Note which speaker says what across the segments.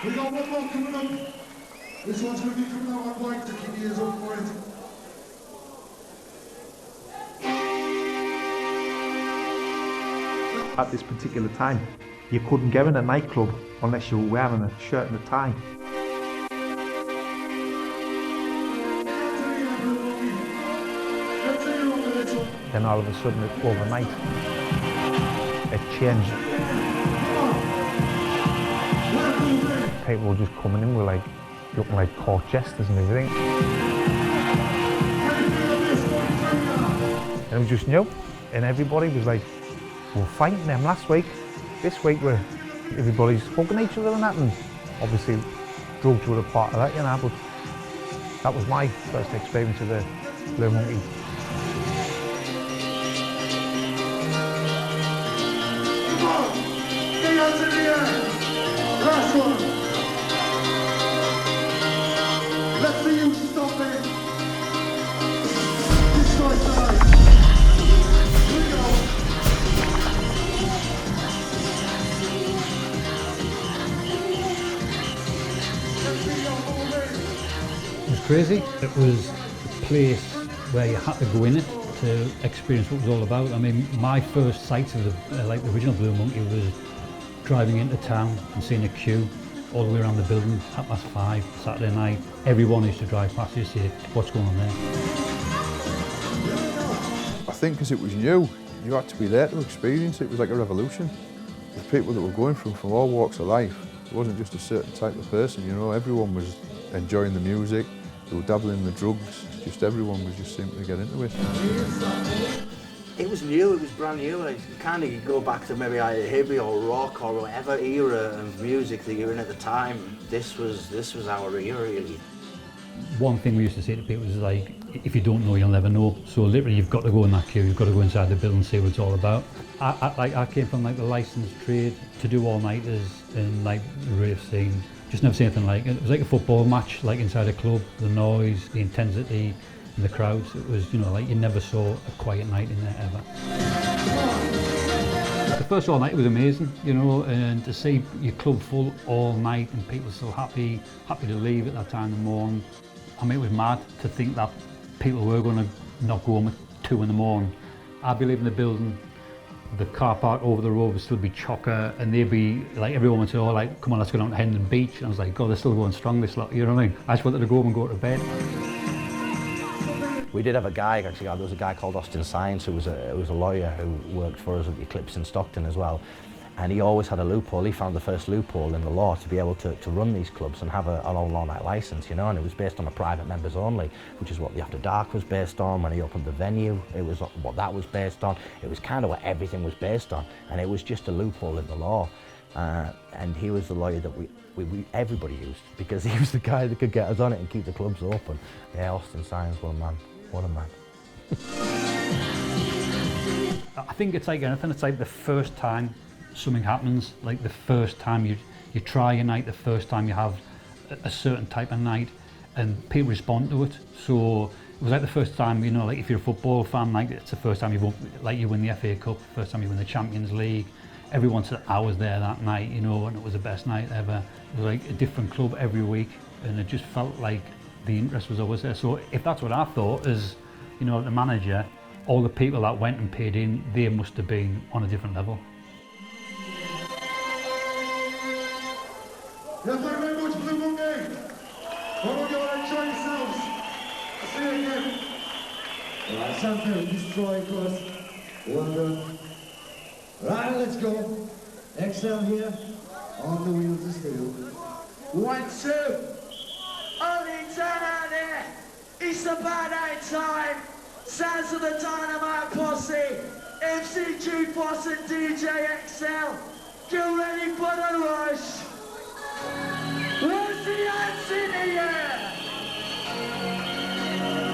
Speaker 1: We got one more coming up. This one's going to be coming out on white, to keep your ears open for it.
Speaker 2: At this particular time, you couldn't go in a nightclub unless you were wearing a shirt and a tie. Then all of a sudden, overnight, it changed. People were just coming in with looking like court jesters and everything. And it was just new, and everybody was like, we were fighting them last week. This week everybody's hugging each other and that, and obviously drugs were a part of that, you know, but that was my first experience of the Blue Monkey.
Speaker 1: Come on, get your hands in the air. Last one. Let's see you stop it. Destroy side. Here we go.
Speaker 3: It was crazy. It was a place where you had to go in it to experience what it was all about. I mean, my first sight of the original Blue Monkey was driving into town and seeing a queue all the way around the building, 5:30 Saturday night. Everyone used to drive past you and say, what's going on there?
Speaker 4: I think because it was new, you had to be there to experience it. It was like a revolution. The people that were going from all walks of life, it wasn't just a certain type of person, you know, everyone was enjoying the music, they were dabbling in the drugs, just everyone was just seeming to get into it.
Speaker 5: It was new, it was brand new, like you kind of go back to maybe either hippie or rock or whatever era of music that you were in at the time. This was our era, really.
Speaker 3: One thing we used to say to people was like, if you don't know, you'll never know. So literally you've got to go in that queue, you've got to go inside the building and see what it's all about. I came from like the licensed trade to do all-nighters in like the rave scene. Just never seen anything like it. It was like a football match, like inside a club, the noise, the intensity, and the crowds. It was, you know, like you never saw a quiet night in there ever. The first all night was amazing, you know, and to see your club full all night and people so happy to leave at that time in the morning. I mean, it was mad to think that people were going to not go home at 2 in the morning. I'd be leaving the building, the car park over the road would still be chocker, and they'd be like, everyone would say, oh, like, come on, let's go down to Hendon Beach. And I was like, God, they're still going strong, this lot, you know what I mean? I just wanted to go home and go to bed.
Speaker 5: We did have a guy, actually, there was a guy called Austin Science who was a lawyer who worked for us at the Eclipse in Stockton as well. And he always had a loophole. He found the first loophole in the law to be able to run these clubs and have an all-night licence, you know, and it was based on a private members only, which is what the After Dark was based on. When he opened the venue, it was what that was based on. It was kind of what everything was based on, and it was just a loophole in the law. And he was the lawyer that everybody used, because he was the guy that could get us on it and keep the clubs open. Yeah, Austin Science, what a man, what a man.
Speaker 3: I think it's like anything, it's like the first time something happens, like the first time you try a night, the first time you have a certain type of night, and people respond to it. So it was like the first time, you know, like if you're a football fan, like it's the first time you win the FA Cup, the first time you win the Champions League. Everyone said I was there that night, you know, and it was the best night ever. It was like a different club every week, and it just felt like the interest was always there. So if that's what I thought as, you know, the manager, all the people that went and paid in, they must have been on a different level.
Speaker 1: Thank you very much, Blue Monkey. Why don't you all enjoy yourselves? I'll see you again. Alright, Champion, destroy us. Well done. Right, let's go. Exhale here. On the wheels of steel. 1, 2.
Speaker 6: Only 10 out there. It's the bad night time. Sounds of the Dynamite Posse. MC Jukebox and DJ XL. Get ready for the rush. Where's the hands in the air?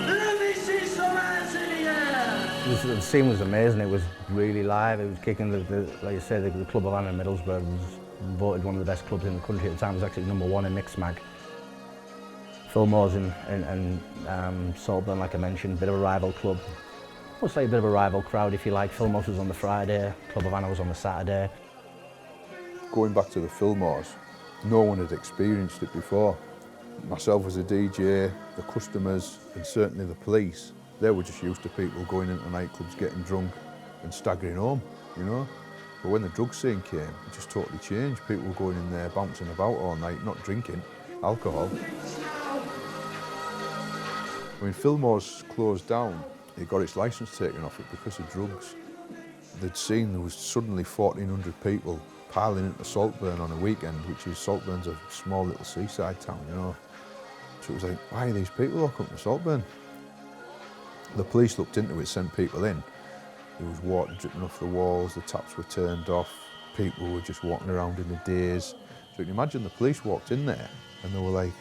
Speaker 6: Let me see some hands in the air.
Speaker 5: The scene was amazing. It was really live. It was kicking like you said, the Club of Anna in Middlesbrough was voted one of the best clubs in the country at the time. It was actually #1 in Mixed Mag. Fillmore's and Saltburn, like I mentioned, bit of a rival club. I'll say a bit of a rival crowd, if you like. Fillmore's was on the Friday, Club of Anna was on the Saturday.
Speaker 4: Going back to the Fillmores, No one had experienced it before. Myself as a DJ, the customers, and certainly the police, they were just used to people going into nightclubs, getting drunk and staggering home, you know. But when the drug scene came, it just totally changed. People were going in there bouncing about all night, not drinking alcohol. When Fillmore's closed down, it got its licence taken off it because of drugs. They'd seen there was suddenly 1,400 people piling into Saltburn on a weekend, which is, Saltburn's a small little seaside town, you know. So it was like, why are these people all coming to Saltburn? The police looked into it, sent people in. There was water dripping off the walls, the taps were turned off, people were just walking around in the daze. So you can imagine the police walked in there and they were like,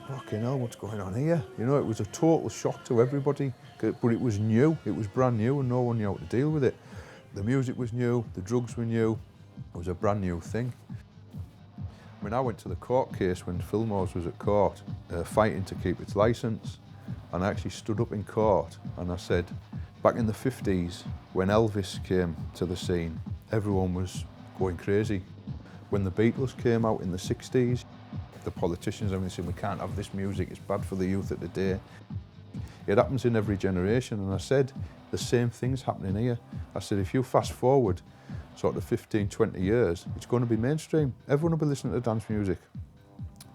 Speaker 4: fucking hell, what's going on here? You know, it was a total shock to everybody, but it was new, it was brand new and no one knew how to deal with it. The music was new, the drugs were new, it was a brand new thing. I mean, I went to the court case when Fillmore's was at court, fighting to keep its licence, and I actually stood up in court and I said, back in the 50s, when Elvis came to the scene, everyone was going crazy. When the Beatles came out in the 60s, the politicians and everything said, we can't have this music, it's bad for the youth of the day. It happens in every generation, and I said, the same thing's happening here. I said, if you fast forward sort of 15, 20 years, it's going to be mainstream. Everyone will be listening to dance music.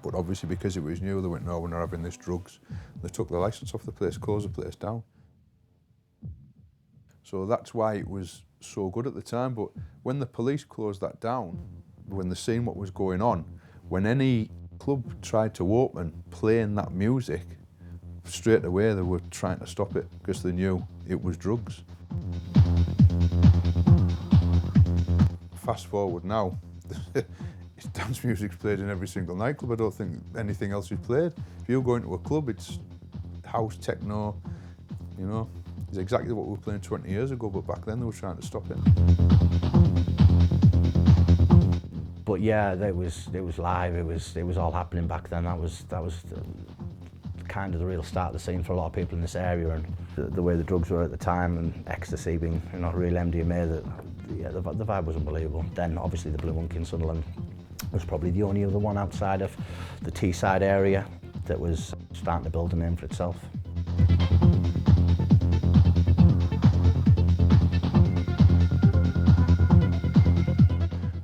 Speaker 4: But obviously because it was new, they went, no, we're not having this drugs. They took the licence off the place, closed the place down. So that's why it was so good at the time. But when the police closed that down, when they seen what was going on, when any club tried to open playing that music, straight away they were trying to stop it because they knew it was drugs. Fast forward now, dance music's played in every single nightclub. I don't think anything else is played. If you go into a club, it's house, techno, you know. It's exactly what we were playing 20 years ago, but back then they were trying to stop it.
Speaker 5: But yeah, it was live. It was all happening back then. That was kind of the real start of the scene for a lot of people in this area, and the way the drugs were at the time, and ecstasy being, you know, real MDMA. The vibe was unbelievable. Then obviously the Blue Monkey in Sunderland was probably the only other one outside of the Teesside area that was starting to build a name for itself.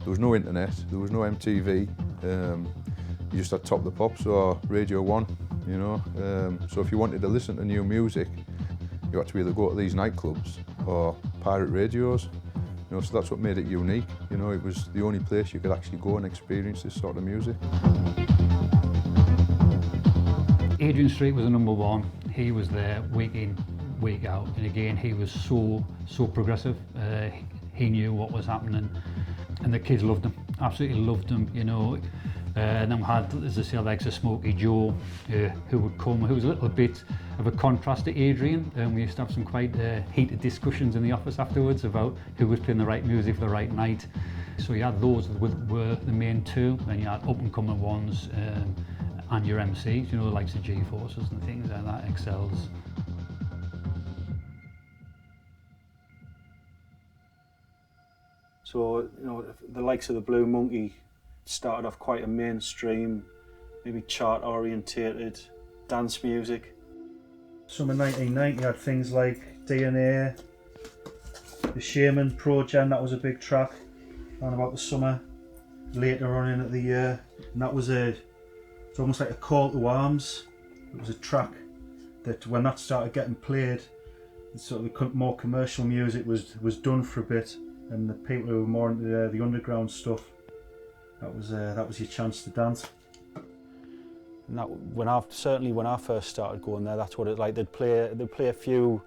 Speaker 4: There was no internet, there was no MTV. You just had Top the Pops or Radio 1, you know. So if you wanted to listen to new music, you had to either go to these nightclubs or pirate radios. You know, so that's what made it unique. You know, it was the only place you could actually go and experience this sort of music.
Speaker 3: Adrian Street was the number one. He was there week in, week out, and again he was so progressive. He knew what was happening, and the kids loved him, absolutely loved him. You know, and then we had, as I say, like Smokey Joe, who would come, who was a little bit of a contrast to Adrian, and we used to have some quite heated discussions in the office afterwards about who was playing the right music for the right night. So you had those that were the main two, then you had up-and-coming ones, and your MCs, you know, the likes of G-Forces and things like that, Excels.
Speaker 7: So, you know, the likes of the Blue Monkey started off quite a mainstream, maybe chart-orientated dance music.
Speaker 8: Summer 1990 had things like DNA, the Shaman, Pro Jam, that was a big track, around about the summer, later on in the year, and that was it's almost like a call to arms. It was a track that when that started getting played, sort of more commercial music was done for a bit, and the people who were more into the underground stuff, that was your chance to dance.
Speaker 7: And that, when I first started going there, that's what it like. They'd play a few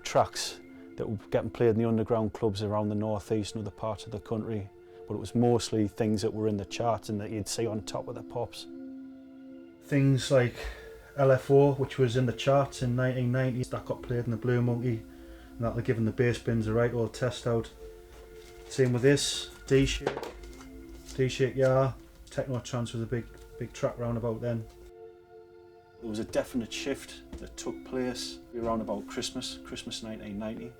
Speaker 7: tracks that were getting played in the underground clubs around the northeast and other parts of the country, but it was mostly things that were in the charts and that you'd see on top of the pops.
Speaker 8: Things like LFO, which was in the charts in 1990, that got played in the Blue Monkey, and that they're giving the bass bins a right old test out. Same with this, D-Shake, yeah. Techno Trance was a big track round about then.
Speaker 7: There was a definite shift that took place around about Christmas 1990,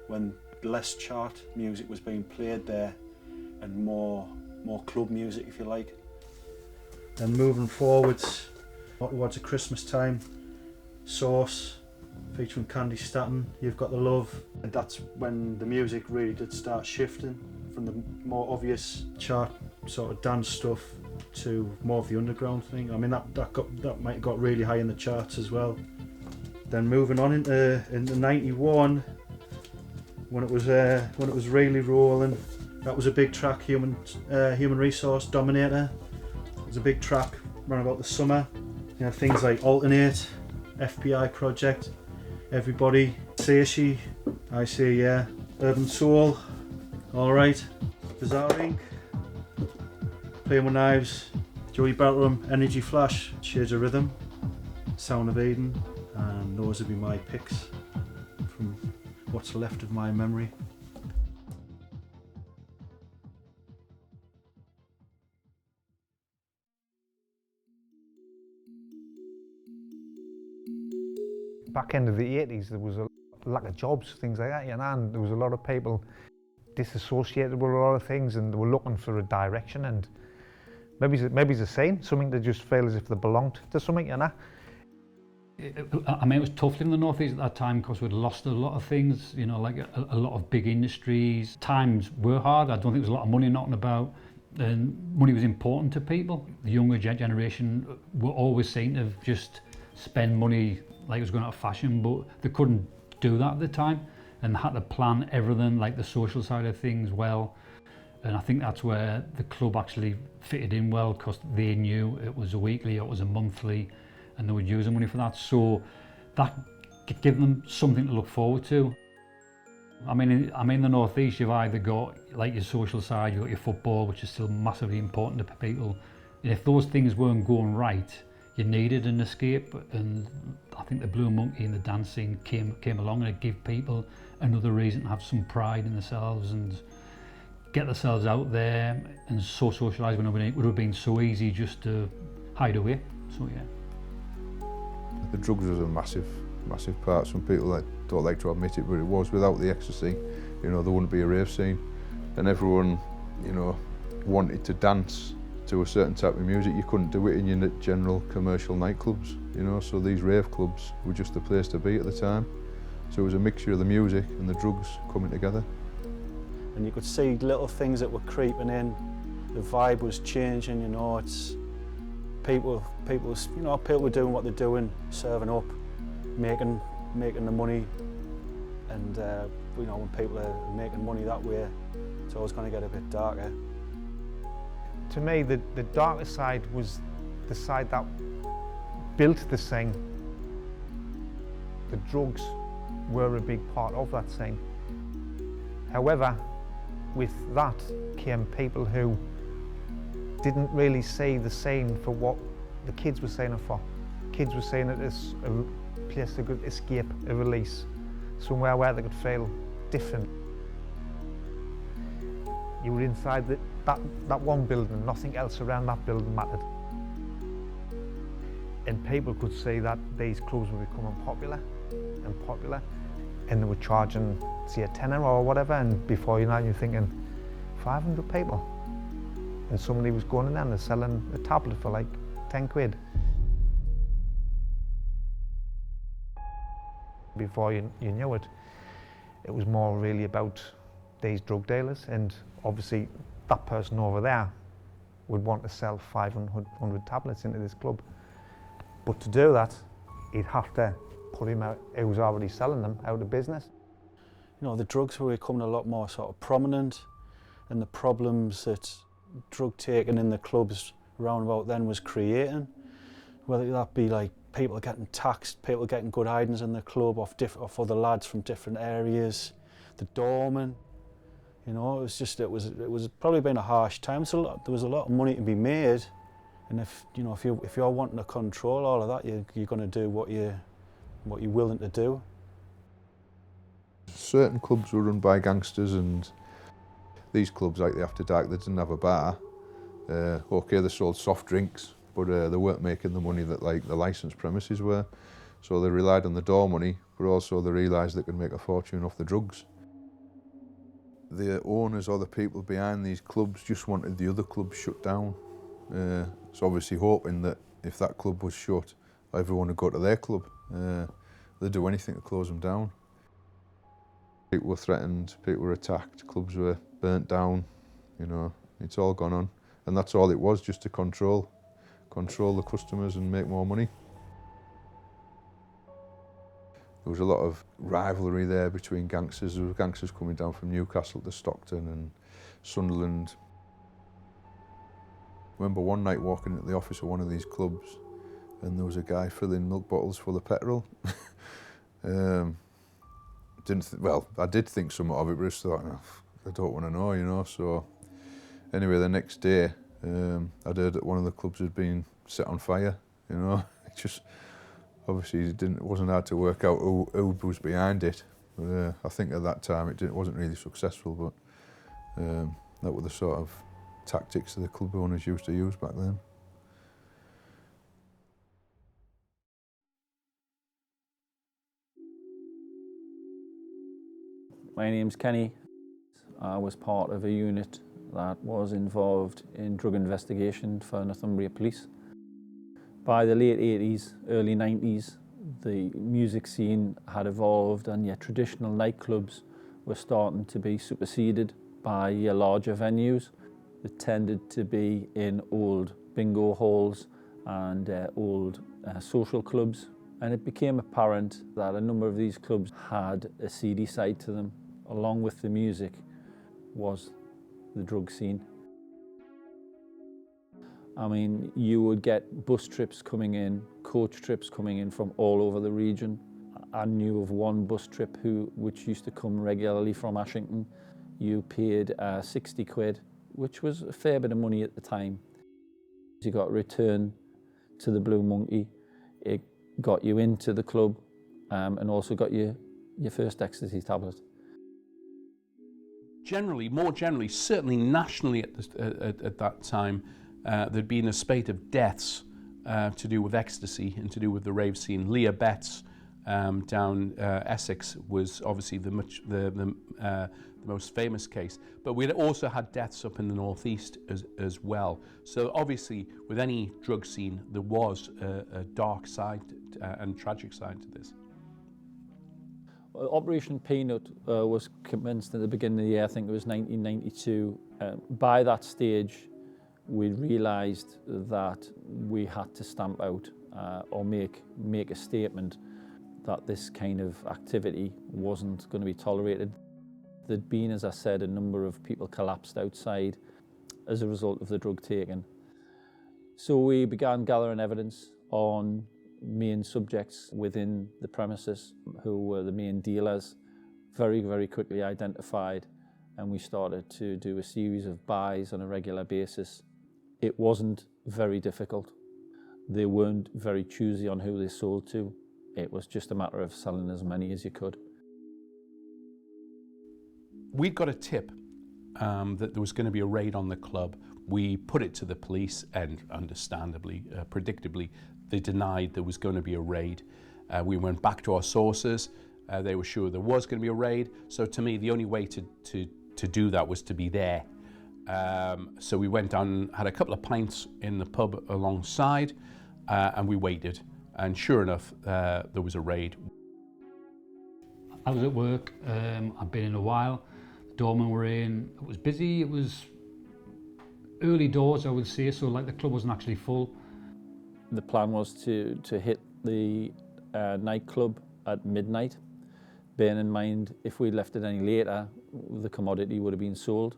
Speaker 7: when less chart music was being played there and more more club music, if you like.
Speaker 8: Then moving forwards, towards the Christmas time, Sauce, featuring Candy Staton, You've Got the Love. And that's when the music really did start shifting from the more obvious chart sort of dance stuff to more of the underground thing. I mean, that might have got really high in the charts as well. Then moving on into '91, when it was really rolling, that was a big track. Human Resource Dominator. It was a big track around about the summer. You know, things like Alternate, FBI Project, Everybody, Say She, I Say Yeah, Urban Soul, Alright, Bizarre Inc., Playing with Knives, Joey Beltram, Energy Flash, Shades of Rhythm, Sound of Eden, and those would be my picks from what's left of my memory.
Speaker 2: Back end of the 80s, there was a lack of jobs, things like that, you know, and there was a lot of people disassociated with a lot of things, and they were looking for a direction, and maybe it's a saying, something to just feel as if they belonged to something, you know.
Speaker 3: I mean, it was tough living in the North East at that time because we'd lost a lot of things, you know, like a lot of big industries. Times were hard. I don't think there was a lot of money knocking about, and money was important to people. The younger generation were always seen to just spend money like it was going out of fashion, but they couldn't do that at the time, and they had to plan everything, like the social side of things, well. And I think that's where the club actually fitted in well, because they knew it was a weekly, it was a monthly, and they would use the money for that. So that gave them something to look forward to. I mean, in the North East, you've either got like your social side, you've got your football, which is still massively important to people. And if those things weren't going right, you needed an escape, and I think the Blue Monkey and the dancing came along, and it gave people another reason to have some pride in themselves and get themselves out there and so socialise when it would have been so easy just to hide away. So yeah.
Speaker 4: The drugs was a massive part. Some people don't like to admit it, but it was. Without the ecstasy, you know, there wouldn't be a rave scene, and everyone, you know, wanted to dance to a certain type of music. You couldn't do it in your general commercial nightclubs, you know, so these rave clubs were just the place to be at the time. So it was a mixture of the music and the drugs coming together.
Speaker 7: And you could see little things that were creeping in. The vibe was changing, you know, it's people were doing what they're doing, serving up, making the money, and you know, when people are making money that way, it's always going to get a bit darker.
Speaker 2: To me, the darker side was the side that built the scene. The drugs were a big part of that scene. However, with that came people who didn't really see the scene for what the kids were seeing it for. Kids were seeing it as a place they could escape, a release, somewhere where they could feel different. You were inside that one building, nothing else around that building mattered. And people could see that these clubs were becoming popular, and they were charging, say, a tenner or whatever, and before you know it, you're thinking, 500 people. And somebody was going in there and they're selling a tablet for like 10 quid. Before you knew it, it was more really about these drug dealers, and obviously that person over there would want to sell 500 tablets into this club. But to do that, he'd have to put him out, who was already selling them, out of business.
Speaker 7: You know, the drugs were becoming a lot more sort of prominent, and the problems that drug taking in the clubs around about then was creating, whether that be like people getting taxed, people getting good hidings in the club off other lads from different areas, the doorman. You know, it was probably been a harsh time. So there was a lot of money to be made, and if you're wanting to control all of that, you're going to do what you're willing to do.
Speaker 4: Certain clubs were run by gangsters, and these clubs, like the After Dark, they didn't have a bar. Okay, they sold soft drinks, but they weren't making the money that like the licensed premises were. So they relied on the door money, but also they realised they could make a fortune off the drugs. the owners or the people behind these clubs just wanted the other clubs shut down. So obviously hoping that if that club was shut, everyone would go to their club. They'd do anything to close them down. People were threatened, people were attacked, clubs were burnt down, you know, it's all gone on. And that's all it was, just to control the customers and make more money. There was a lot of rivalry there between gangsters. There were gangsters coming down from Newcastle to Stockton and Sunderland. I remember one night walking into the office of one of these clubs and there was a guy filling milk bottles full of petrol. I did think something of it, but I just thought, oh, I don't want to know, you know. So anyway, the next day, I'd heard that one of the clubs had been set on fire, you know. It just, obviously it wasn't hard to work out who was behind it. But, I think at that time it wasn't really successful, but that were the sort of tactics that the club owners used to use back then.
Speaker 9: My name's Kenny. I was part of a unit that was involved in drug investigation for Northumbria Police. By the late 80s, early 90s, the music scene had evolved and yet traditional nightclubs were starting to be superseded by your larger venues that tended to be in old bingo halls and old social clubs. And it became apparent that a number of these clubs had a seedy side to them. Along with the music was the drug scene. I mean, you would get bus trips coming in, coach trips coming in from all over the region. I knew of one bus trip which used to come regularly from Ashington. You paid 60 quid, which was a fair bit of money at the time. You got a return to the Blue Monkey. It got you into the club and also got you your first ecstasy tablet.
Speaker 10: More generally, certainly nationally at that time, there'd been a spate of deaths to do with ecstasy and to do with the rave scene. Leah Betts down Essex was obviously the most famous case, but we'd also had deaths up in the northeast as well. So obviously, with any drug scene, there was a dark side and tragic side to this.
Speaker 9: Operation Peanut was commenced at the beginning of the year. I think it was 1992. By that stage, we realised that we had to stamp out or make a statement that this kind of activity wasn't going to be tolerated. There'd been, as I said, a number of people collapsed outside as a result of the drug taking. So we began gathering evidence on main subjects within the premises who were the main dealers, very, very quickly identified, and we started to do a series of buys on a regular basis. It wasn't very difficult. They weren't very choosy on who they sold to. It was just a matter of selling as many as you could.
Speaker 10: We'd got a tip that there was going to be a raid on the club. We put it to the police and understandably, predictably, they denied there was going to be a raid. We went back to our sources. They were sure there was going to be a raid. So to me, the only way to do that was to be there. So we went down, had a couple of pints in the pub alongside, and we waited. And sure enough, there was a raid.
Speaker 3: I was at work. I'd been in a while. The doormen were in. It was busy. It was early doors, I would say. So like the club wasn't actually full.
Speaker 9: The plan was to hit the nightclub at midnight, bearing in mind if we left it any later, the commodity would have been sold.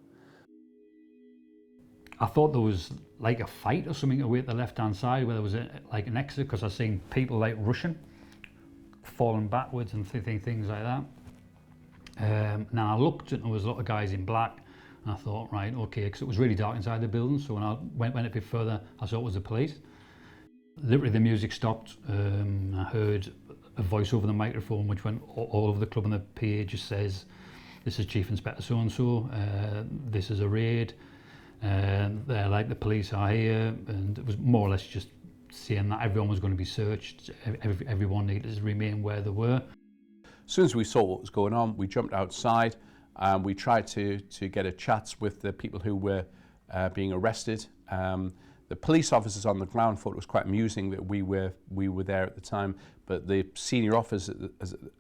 Speaker 3: I thought there was like a fight or something away at the left-hand side where there was like an exit, because I've seen people like rushing, falling backwards and things like that. Now I looked and there was a lot of guys in black, and I thought, right, okay, because it was really dark inside the building, so when I went a bit further, I saw it was the police. Literally the music stopped. I heard a voice over the microphone which went all over the club, and the PA just says, "This is Chief Inspector so-and-so, this is a raid, they're like the police are here," and it was more or less just saying that everyone was going to be searched, everyone needed to remain where they were.
Speaker 10: As soon as we saw what was going on, we jumped outside We tried to get a chat with the people who were being arrested. The police officers on the ground thought it was quite amusing that we were there at the time, but the senior officers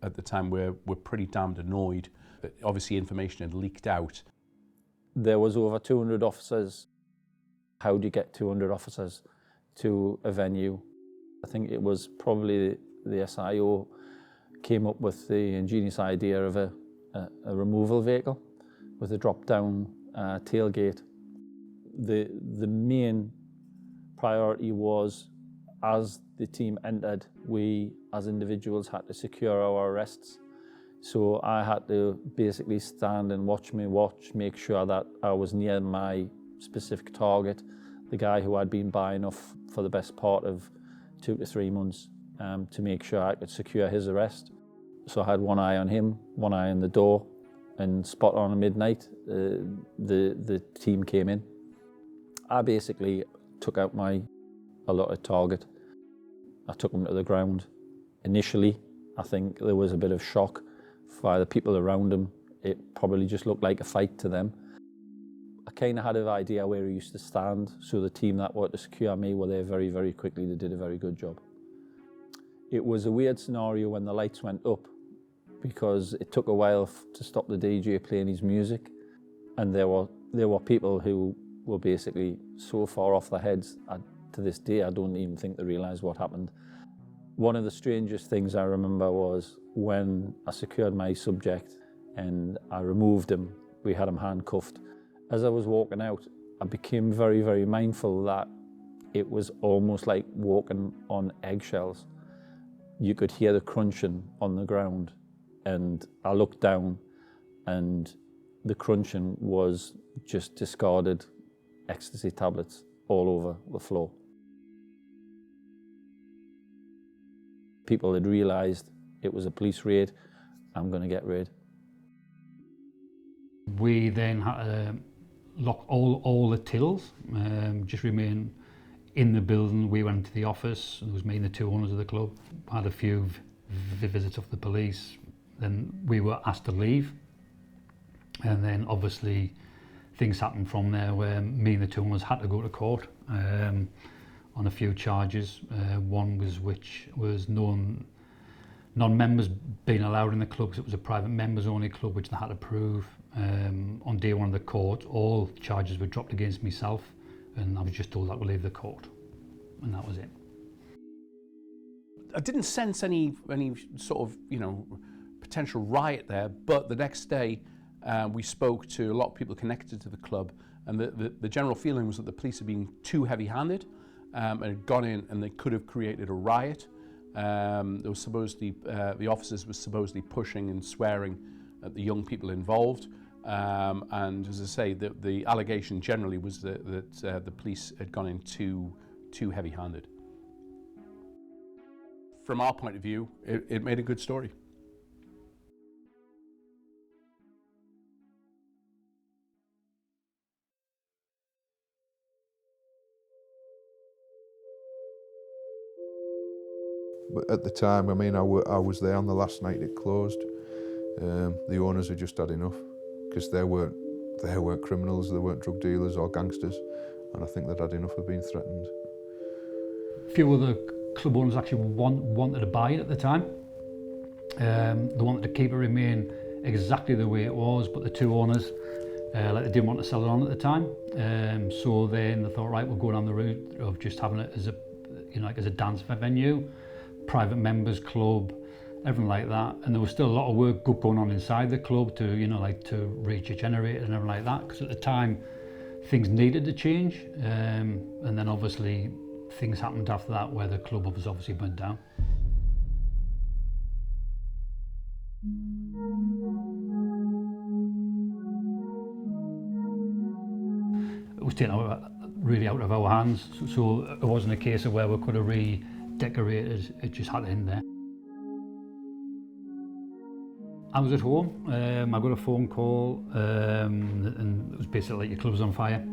Speaker 10: at the time were pretty damned annoyed. But obviously information had leaked out.
Speaker 9: There was over 200 officers. How do you get 200 officers to a venue? I think it was probably the SIO came up with the ingenious idea of a removal vehicle with a drop-down tailgate. The main priority was, as the team entered, we as individuals had to secure our arrests. So I had to basically stand and watch, make sure that I was near my specific target, the guy who I'd been buying off for the best part of 2 to 3 months, to make sure I could secure his arrest. So I had one eye on him, one eye on the door, and spot on at midnight, the team came in. I basically took out my allotted target. I took him to the ground. Initially, I think there was a bit of shock by the people around him. It probably just looked like a fight to them. I kind of had an idea where he used to stand, so the team that were to secure me were there very, very quickly. They did a very good job. It was a weird scenario when the lights went up, because it took a while to stop the DJ playing his music, and there were people who were basically so far off their heads. To this day, I don't even think they realised what happened. One of the strangest things I remember was when I secured my subject and I removed him. We had him handcuffed. As I was walking out, I became very, very mindful that it was almost like walking on eggshells. You could hear the crunching on the ground, and I looked down and the crunching was just discarded ecstasy tablets all over the floor. People had realised it was a police raid. I'm going to get raid.
Speaker 3: We then had to lock all the tills, just remain in the building. We went to the office. It was me and the 2 owners of the club. Had a few visits of the police. Then we were asked to leave. And then obviously things happened from there where me and the 2 owners had to go to court on a few charges. One which was non-members being allowed in the club, because it was a private members only club, which they had to prove. On day one of the court, all charges were dropped against myself, and I was just told that we'll leave the court, and that was it.
Speaker 10: I didn't sense any sort of, potential riot there, but the next day we spoke to a lot of people connected to the club, and the general feeling was that the police had been too heavy-handed and had gone in and they could have created a riot. There was supposedly, the officers were supposedly pushing and swearing at the young people involved, and as I say, the allegation generally was that the police had gone in too heavy-handed. From our point of view, it made a good story.
Speaker 4: But at the time, I mean, I was there on the last night it closed. The owners had just had enough, because they weren't criminals, they weren't drug dealers or gangsters, and I think they'd had enough of being threatened.
Speaker 3: A few of the club owners actually wanted to buy it at the time. They wanted to keep it remain exactly the way it was, but the 2 owners they didn't want to sell it on at the time. So then they thought, right, we'll go down the route of just having it as a dance venue, private members club, everything like that. And there was still a lot of work going on inside the club to to reach a generator and everything like that, because at the time things needed to change, and then obviously things happened after that where the club was obviously burnt down. It was taken really out of our hands, so it wasn't a case of where we could have redecorated, it just had it in there. I was at home, I got a phone call, and it was basically like your club's on fire.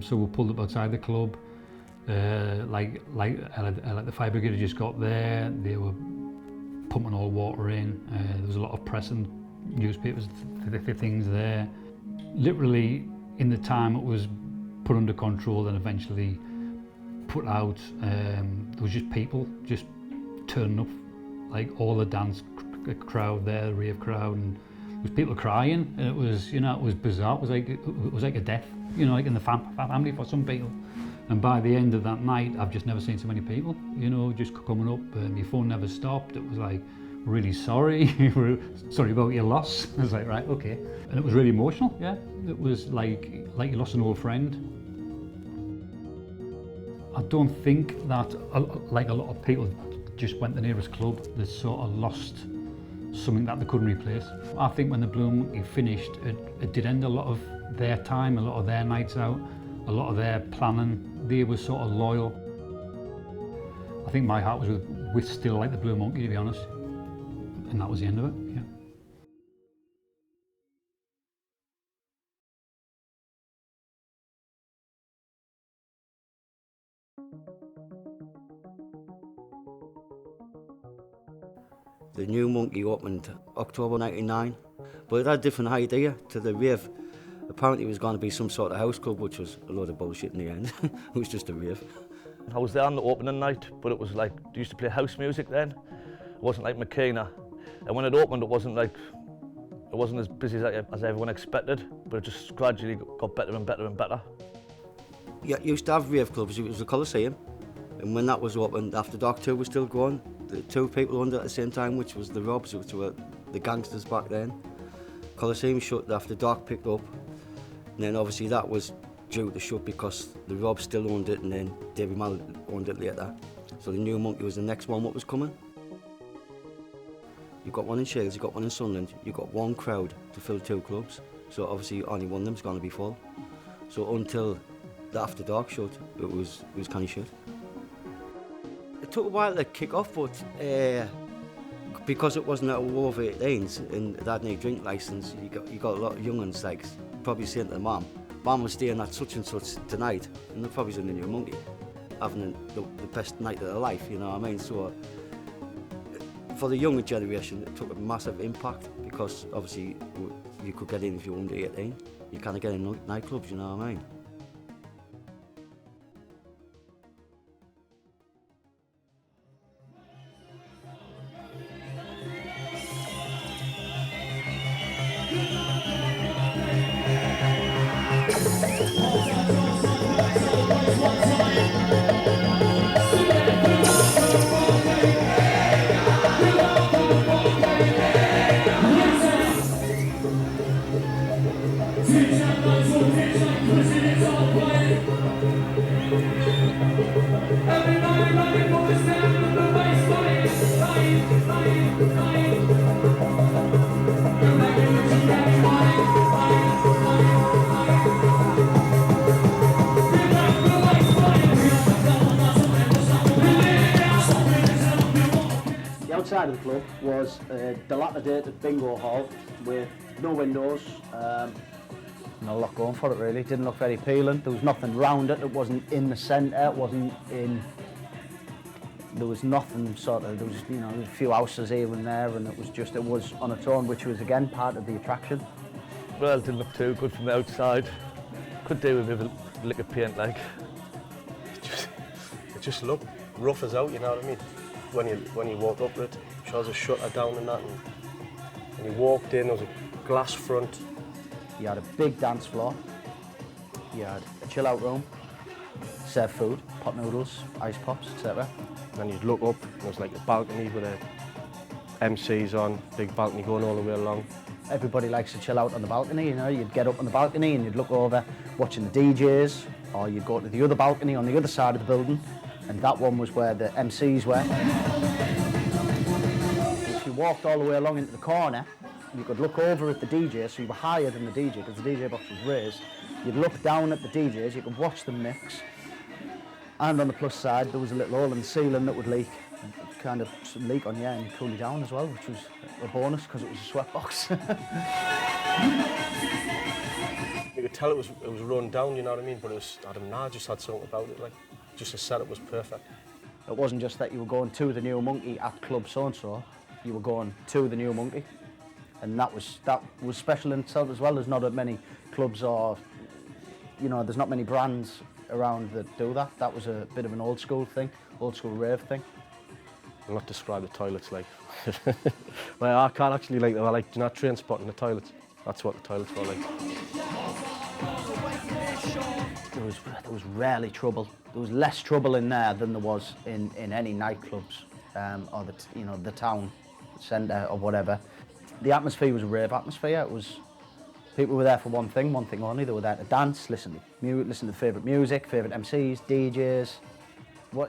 Speaker 3: So we pulled up outside the club, like the fire brigade had just got there, they were pumping all water in, there was a lot of pressing newspapers for things there. Literally, in the time it was put under control and eventually put out, there was just people just turning up, like all the dance crowd there, the rave crowd, and there was people crying, and it was, you know, it was bizarre. It was like a death, you know, like in the family for some people. And by the end of that night, I've just never seen so many people, you know, just coming up, and my phone never stopped. It was like, really sorry, sorry about your loss. I was like, right, okay. And it was really emotional, yeah. It was like you lost an old friend. I don't think that, like a lot of people just went to the nearest club, they sort of lost something that they couldn't replace. I think when the Blue Monkey finished, it did end a lot of their time, a lot of their nights out, a lot of their planning. They were sort of loyal. I think my heart was with still like the Blue Monkey, to be honest. And that was the end of it, yeah.
Speaker 11: The New Monkey opened October 99, but it had a different idea to the Rave. Apparently it was going to be some sort of house club, which was a load of bullshit in the end. It was just a rave.
Speaker 12: I was there on the opening night, but it was like, they used to play house music then. It wasn't like McKenna. And when it opened, it wasn't as busy as everyone expected, but it just gradually got better and better and better.
Speaker 11: Yeah, you used to have rave clubs, it was the Coliseum, and when that was opened, After Dark 2 was still going. The two people under at the same time, which was the Robs, which were the gangsters back then. Coliseum shut, After Dark picked up, and then obviously that was due to shut because the Robs still owned it, and then David Mal owned it later. So the New Monkey was the next one what was coming. You've got one in Shields, you've got one in Sunderland, you've got one crowd to fill two clubs, so obviously only one of them's going to be full. So until the After Dark shut, it was kind of shit. It took a while to kick off, but because it wasn't at over 18s and they had no drink licence, you got a lot of young ones like probably saying to the mum was staying at such and such tonight, and they're probably in the New Monkey, having the best night of their life, you know what I mean? So for the younger generation, it took a massive impact because obviously you could get in if you were under 18. You can't get in nightclubs, you know what I mean?
Speaker 13: Outside of the club was a dilapidated bingo hall with no windows, not a lot going for it really. It didn't look very appealing. There was nothing round it. It wasn't in the centre. It wasn't in. There was nothing sort of. There was, you know, a few houses here and there, and it was on its own, which was again part of the attraction.
Speaker 12: Well, it didn't look too good from the outside. Could do with a lick of paint, like.
Speaker 14: It just looked rough as out, you know what I mean? When you walk up to it, shows a shutter down and that, and when you walked in, there was a glass front.
Speaker 13: You had a big dance floor, you had a chill out room, serve food, pot noodles, ice pops, etc.
Speaker 14: Then you'd look up, and there was like a balcony with the MCs on, big balcony going all the way along.
Speaker 13: Everybody likes to chill out on the balcony, you know, you'd get up on the balcony and you'd look over watching the DJs, or you'd go to the other balcony on the other side of the building, and that one was where the MCs were. If you walked all the way along into the corner, you could look over at the DJ, so you were higher than the DJ because the DJ box was raised. You'd look down at the DJs, you could watch them mix, and on the plus side there was a little hole in the ceiling that would leak, kind of leak on you and cool you down as well, which was a bonus because it was a sweat box.
Speaker 14: You could tell it was run down, you know what I mean, but I don't know, I just had something about it, like, just the setup was perfect.
Speaker 13: It wasn't just that you were going to the New Monkey at Club so-and-so, you were going to the New Monkey. and that was special in itself as well. There's not that many clubs or, you know, there's not many brands around that do that. That was a bit of an old school thing, old school rave thing.
Speaker 14: I'll not describe the toilets like. Well, I can't actually like, they were like, do you not train spotting the toilets? That's what the toilets were like.
Speaker 13: There was rarely trouble. There was less trouble in there than there was in any nightclubs or the town centre or whatever. The atmosphere was a rave atmosphere. It was, people were there for one thing only. They were there to dance, listen to favourite music, favourite MCs, DJs.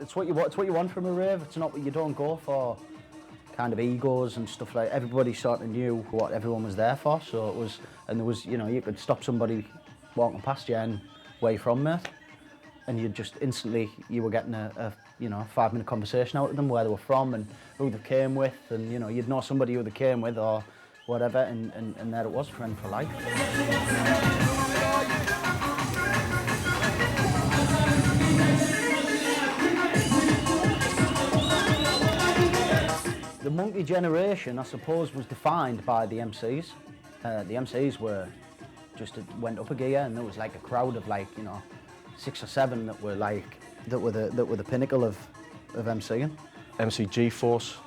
Speaker 13: It's what you want from a rave. It's not what you don't go for. Kind of egos and stuff like. Everybody sort of knew what everyone was there for. So it was, and there was, you know, you could stop somebody walking past you and where you from, mate, and you just instantly you were getting a 5-minute conversation out of them, where they were from and who they came with, and you know you'd know somebody who they came with or whatever, and there it was, friend for life. The monkey generation, I suppose, was defined by the MCs. The MCs were just went up a gear, and there was like a crowd of like 6 or 7 that were the pinnacle of MCing.
Speaker 14: MC G-Force,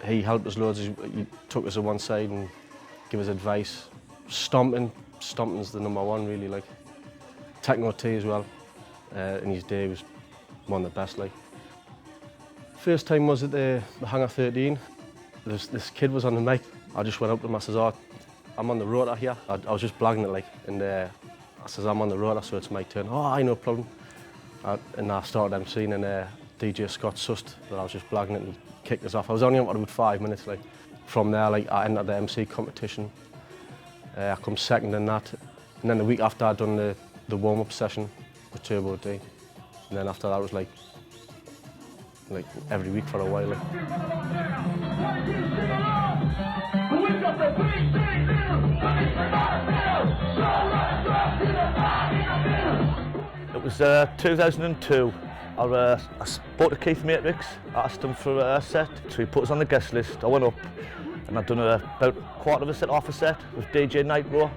Speaker 14: he helped us loads. He took us to one side and gave us advice. Stomping's the #1 really, like. Techno T as well, in his day was one of the best, like. First time was at the Hangar 13. This kid was on the mic. I just went up to him, I says, "Oh, I'm on the rotor here." I was just blagging it, like, and I says, "I'm on the rotor, so it's my turn." "Oh, I no problem." And I started MCing, and DJ Scott sussed that I was just blagging it, and he kicked us off. I was only on for about 5 minutes, like. From there, like, I entered the MC competition. I come second in that, and then the week after I'd done the warm-up session with Turbo D, and then after that it was like every week for a while. Like.
Speaker 12: It was 2002. I spoke to Keith Matrix. I asked him for a set, so he put us on the guest list. I went up and I'd done about a quarter of a set, half a set with DJ Nitro,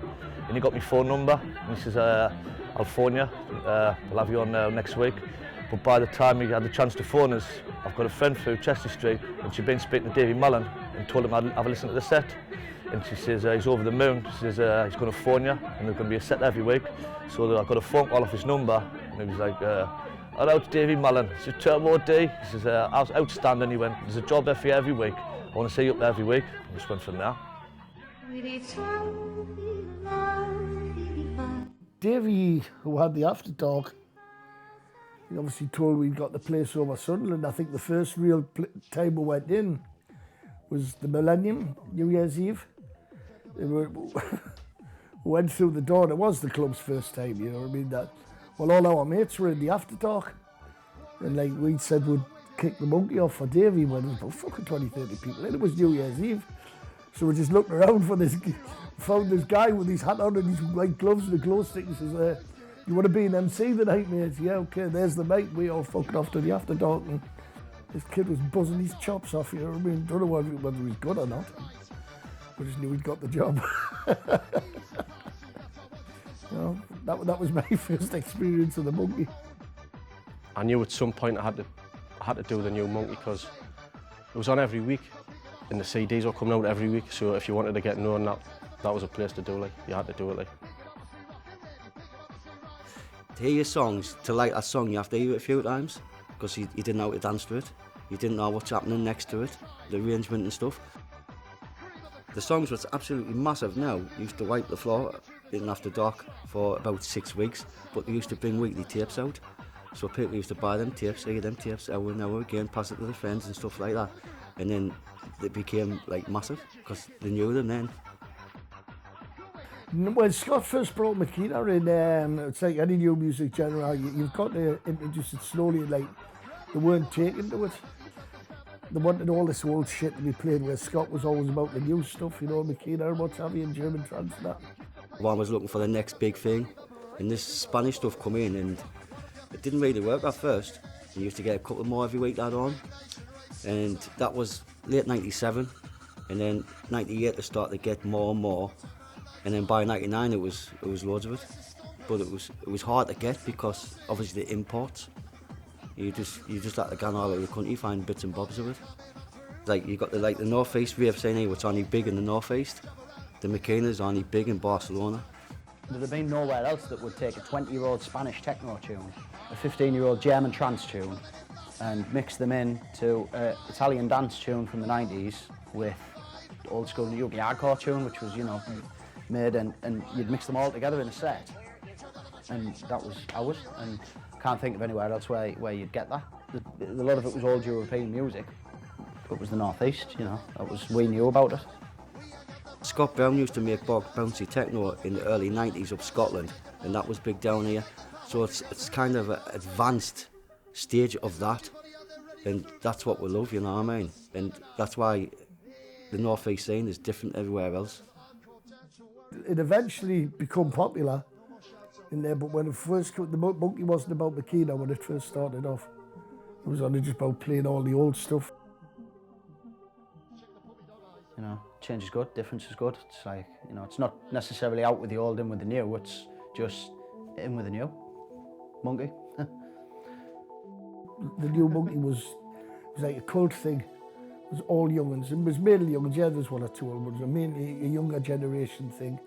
Speaker 12: and he got my phone number and he says, "California, we'll have you on next week." But by the time he had the chance to phone us, I've got a friend through Chester Street, and she'd been speaking to Davey Mullen and told him I'd have a listen to the set. And she says, he's over the moon. She says, he's going to phone you, and there's going to be a set every week. So I got a phone call off his number, and he was like, "Hello, it's Davey Mullen." He said, "Turbo D." He says, "I was outstanding." He went, "There's a job there for you every week. I want to see you up there every week." I just went from there.
Speaker 15: Davey, who had the after talk, he obviously told we'd got the place over Sunderland. I think the first real time we went in was the Millennium, New Year's Eve. We went through the door, and it was the club's first time, you know what I mean? Well, all our mates were in the after talk, and like we said we'd kick the monkey off for Davey when there was about fucking 20, 30 people, and it was New Year's Eve. So we just looked around for this, found this guy with his hat on and his white gloves and a glow stick, and says, "You want to be an MC tonight, mate?" "Yeah, okay, there's the mic." We all fucking off to the after talk, and this kid was buzzing his chops off, you know what I mean? Don't know whether he was good or not. We just knew he'd got the job. You know, that was my first experience of the monkey.
Speaker 14: I knew at some point I had to do the new monkey because it was on every week, and the CDs were coming out every week. So if you wanted to get known, that was a place to do. Like, you had to do it. Like.
Speaker 11: To hear your songs, to like a song, you have to hear it a few times because you didn't know how to dance to it. You didn't know what's happening next to it, the arrangement and stuff. The songs was absolutely massive now. You used to wipe the floor in after dark for about 6 weeks, but they used to bring weekly tapes out. So people used to buy them tapes, hear them tapes hour and hour again, pass it to their friends and stuff like that. And then they became like massive because they knew them then.
Speaker 15: When Scott first brought Makita in, it's like any new music genre, you've got to introduce it slowly, like they weren't taken to it. They wanted all this old shit to be played where Scott was always about the new stuff, you know, Makita and what's have you, and German trance and that.
Speaker 11: One was looking for the next big thing, and this Spanish stuff come in, and it didn't really work at first. You used to get a couple more every week that on, and that was late '97. And then 98 they started to get more and more, and then by 99 it was loads of it. But it was hard to get because obviously the imports. You just had to go all over the country find bits and bobs of it. Like you got the North East Rave scene, which only big in the North East. The McKenna's only big in Barcelona.
Speaker 13: There'd have been nowhere else that would take a 20-year-old Spanish techno tune, a 15-year-old German trance tune, and mix them into an Italian dance tune from the 90s with old school UK hardcore tune, which was, you know, made and you'd mix them all together in a set. And that was ours, and can't think of anywhere else where you'd get that. A lot of it was old European music. It was the North East, you know, we knew about it.
Speaker 11: Scott Brown used to make bouncy techno in the early 90s up Scotland, and that was big down here. So it's kind of an advanced stage of that, and that's what we love, you know what I mean? And that's why the North East scene is different everywhere else.
Speaker 15: It eventually became popular in there, but when it first came, the monkey wasn't about Makina when it first started off. It was only just about playing all the old stuff.
Speaker 13: You know, change is good, difference is good. It's like, you know, it's not necessarily out with the old, in with the new, it's just in with the new. Monkey.
Speaker 15: The new monkey was like a cult thing. It was all young'uns. It was mainly young'uns, yeah, there's one or two old ones, but mainly a younger generation thing.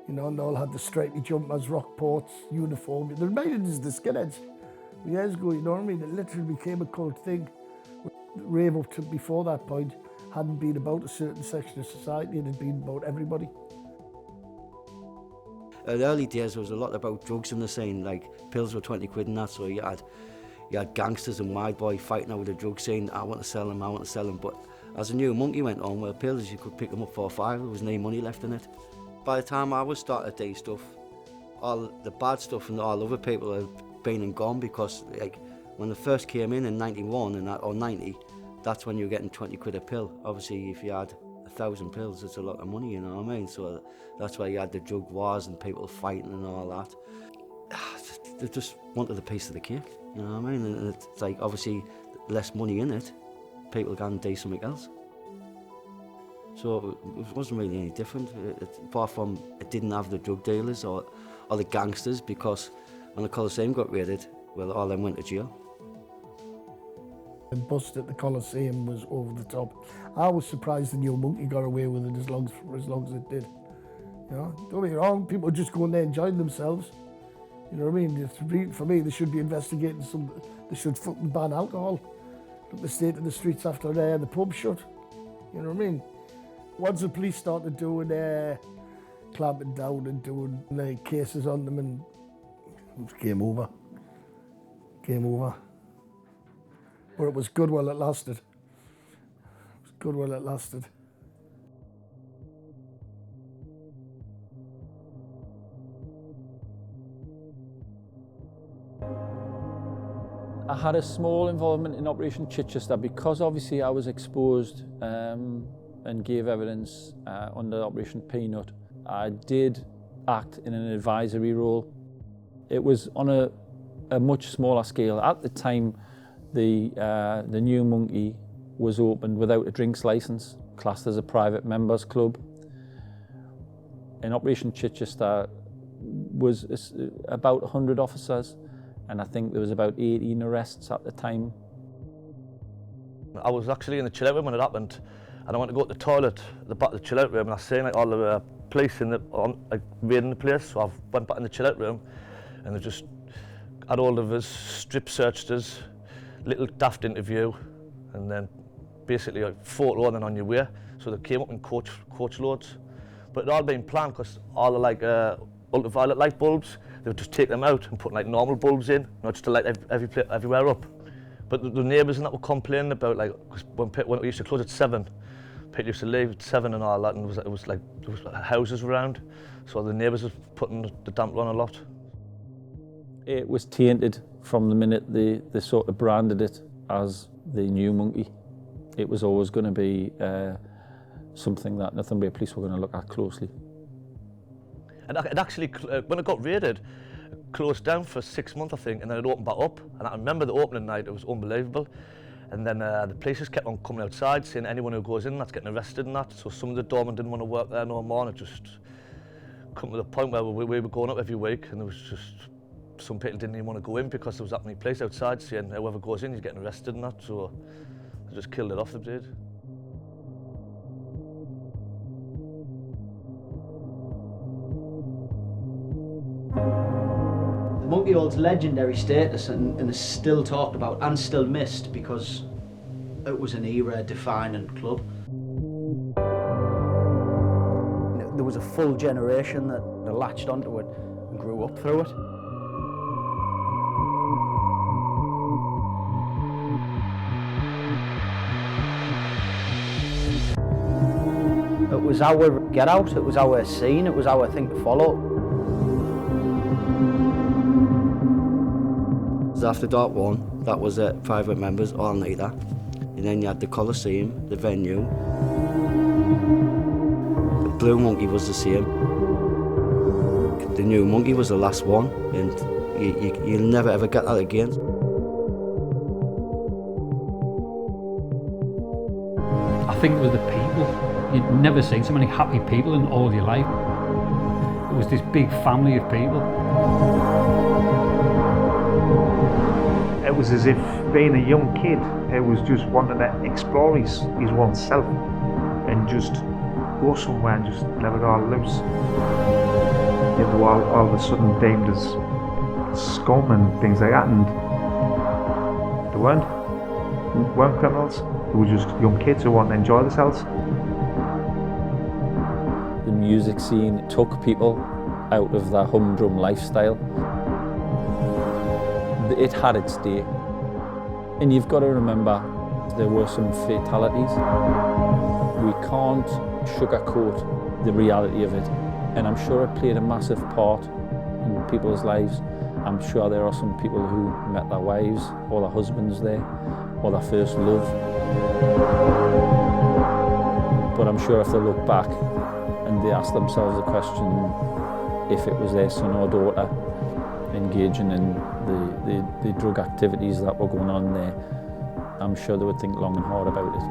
Speaker 15: You know, and they all had the stripy jumpers, Rockports, uniform. They reminded us of the skinheads years ago, you know what I mean? It literally became a cult thing. Rave up to before that point hadn't been about a certain section of society, it had been about everybody.
Speaker 11: In the early days there was a lot about drugs in the scene, like pills were 20 quid and that, so you had gangsters and wide boy fighting over the drug scene. I want to sell them, but as the new monkey went on, well, pills you could pick them up for $5, there was no money left in it. By the time I was starting to do stuff, all the bad stuff and all other people had been and gone, because like when they first came in 91 and that, or 90, that's when you were getting 20 quid a pill. Obviously if you had 1,000 pills, it's a lot of money, you know what I mean? So that's why you had the drug wars and people fighting and all that. They just wanted a piece of the cake, you know what I mean? And it's like, obviously, less money in it, people can do something else. So it wasn't really any different, apart from it didn't have the drug dealers or the gangsters, because when the Coliseum got raided, well, all them went to jail.
Speaker 15: The bust at the Coliseum was over the top. I was surprised the new monkey got away with it as long as it did. You know, don't get me wrong, people were just going there enjoying themselves. You know what I mean? For me, they should be investigating they should fucking ban alcohol. Look the state of the streets after the pub shut. You know what I mean? Once the police started doing clamping down and doing like cases on them, and it was game over. Game over. But it was good while it lasted. It was good while it lasted.
Speaker 9: I had a small involvement in Operation Chichester because obviously I was exposed and gave evidence under Operation Peanut. I did act in an advisory role. It was on a much smaller scale. At the time, the new monkey was opened without a drinks licence, classed as a private members club. In Operation Chichester was about 100 officers, and I think there was about 18 arrests at the time.
Speaker 12: I was actually in the chill-out room when it happened, and I went to go to the toilet at the back of the chill-out room, and I seen like all the police raiding the place. So I went back in the chill-out room, and they just had all of us, strip searched us, little daft interview, and then basically a photo and then on your way. So they came up in coach loads, but it all been planned, because all the like ultraviolet light bulbs, they would just take them out and put like normal bulbs in, not just to light everywhere up. But the neighbours and that were complaining about, like, cause when we used to close at 7, people used to leave at 7 and all that, and there was houses around, so the neighbours were putting the damper on a lot.
Speaker 9: It was tainted from the minute they sort of branded it as the new monkey. It was always going to be something that Northumbria Police were going to look at closely.
Speaker 12: And it actually, when it got raided, it closed down for 6 months, I think, and then it opened back up. And I remember the opening night, it was unbelievable. And then the police just kept on coming outside saying anyone who goes in that's getting arrested and that. So some of the doormen didn't want to work there no more, and it just come to the point where we were going up every week, and there was just some people didn't even want to go in because there was that many police outside saying whoever goes in, you're getting arrested and that. So they just killed it off, the did.
Speaker 13: Monkey holds legendary status and is still talked about and still missed because it was an era-defining club. There was a full generation that latched onto it and grew up through it. It was our get out, it was our scene, it was our thing to follow.
Speaker 11: After Dark One, that was private members all nighter, and then you had the Coliseum, the venue. The Blue Monkey was the same. The New Monkey was the last one, and you'll never ever get that again.
Speaker 3: I think it was the people. You'd never seen so many happy people in all your life. It was this big family of people.
Speaker 2: It was as if being a young kid, it was just wanting to explore his oneself and just go somewhere and just let it all loose. They were all of a sudden deemed as scum and things like that, and they weren't criminals. They were just young kids who wanted to enjoy themselves.
Speaker 9: The music scene took people out of their humdrum lifestyle. It had its day, and you've got to remember there were some fatalities. We can't sugarcoat the reality of it, and I'm sure it played a massive part in people's lives. I'm sure there are some people who met their wives or their husbands there, or their first love. But I'm sure if they look back and they ask themselves the question if it was their son or daughter engaging in the drug activities that were going on there, I'm sure they would think long and hard about it.